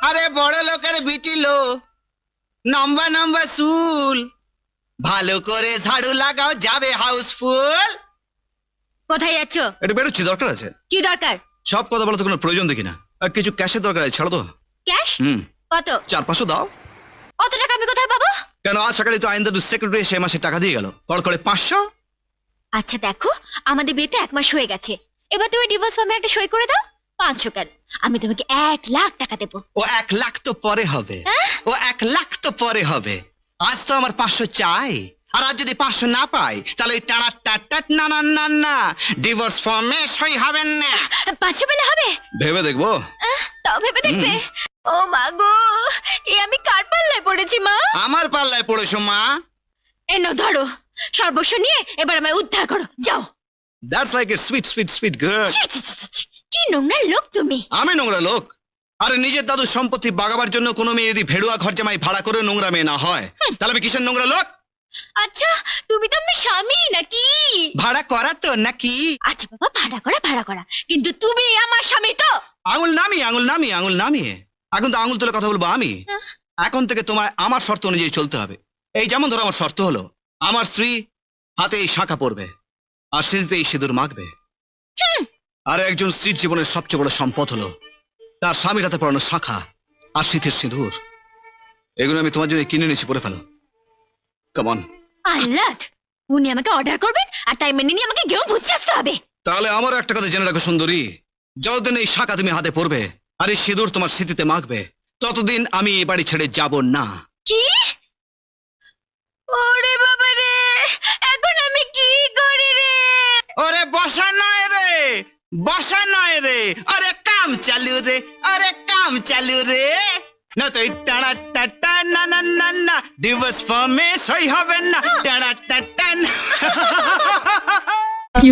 আরে বড় লোকের বিটি লো, লম্বা লম্বা চুল, ভালো করে ঝাড়ু লাগাও, যাবে হাউসফুল। কোথায় যাচ্ছ? এটা বেরোচ্ছি, দরকার আছে। কি দরকার? সব কথা বলা তো কোনো প্রয়োজন দেখি না। আর কিছু ক্যাশের দরকার আছে, ছাড়ো তো। ক্যাশ? কত? 400-500 দাও। অত টাকা আমি কোথায় পাবো? কেন, আজ সকালে তো আইন দাদু সেক্রেটারি সে মাসে টাকা দিয়ে গেল, কল করে 500। আচ্ছা দেখো, আমাদের বিয়েতে 1 মাস হয়ে গেছে, এবার তুমি ডিভোর্স ফর্মে একটা সই করে দাও। 500 কেন, আমি তোমাকে 1 লাখ টাকা দেবো। ও 1 লাখ তো পরে হবে, ও 1 লাখ তো পরে হবে। আজ তো আমার 500 চাই, আর আজ যদি 500 না পাই তাহলে ওই টানা টাট না না না না ডিভোর্স ফর্মে সই হবেন না। 500 পেলে হবে? ভেবে দেখবো। তাও ভেবে দেখবে? ও মা গো, এ আমি কার পাল্লায় পড়েছি মা? আমার পাল্লায় পড়েছো মা। এনো ধরো সর্বস্ব নিয়ে এবার আমায় উদ্ধার করো, যাও। That's like a sweet sweet sweet girl. ছি, ছি, ছি, ছি, ছি, কি নোংরা লোক তুমি। আমি নোংরা লোক? আরে নিজের দাদুর সম্পত্তি বাগাবার জন্য কোনো মেয়ে যদি ভেড়ুয়া ঘর জামাই ভাড়া করে নোংরা মেয়ে না হয়, তাহলে আমি কিসের নোংরা লোক? আচ্ছা তুমি তো আমার স্বামী নাকি? ভাড়া করা তো নাকি? আচ্ছা বাবা, ভাড়া করা, কিন্তু তুমি আমার স্বামী তো? আঙুল নামিয়ে এখন তো আঙুল তুলে কথা বলবো আমি। এখন থেকে তোমায় আমার শর্ত অনুযায়ী চলতে হবে। এই যেমন ধরো, আমার শর্ত হলো আমার স্ত্রী হাতে এই শাঁখা পরবে আর সিঁথিতে এই সিঁদুর মাখবে। আর একজন স্ত্রীর জীবনের সবচেয়ে বড় সম্পদ হলো তার স্বামীর হাতে পরানো শাঁখা আর সিঁথির সিঁদুর। এগুলো আমি তোমার জন্য কিনে নিয়েছি, পরে ফেলো। কেমন? আল্লাহ, উনি আমাকে অর্ডার করবেন আর তাই মেনে নিয়ে আমাকে গেও বুঝে আসতে হবে। তাহলে আমারও একটা কথা জেনে রাখো সুন্দরী, যতদিন এই শাঁখা তুমি হাতে পরবে আর এই সিঁদুর তোমার স্মৃতিতে মাখবে, ততদিন আমি এই বাড়ি ছেড়ে যাব না। কি? ওরে বাবা রে, এখন আমি কি করি রে? ওরে বসা নয় রে, বসা নয় রে, আরে কাম চালু রে, আরে কাম চালু রে। না তো এই টানা টাটা না না না না ডিভোর্স ফর্মে সই হবে না। টানা টাটা। কি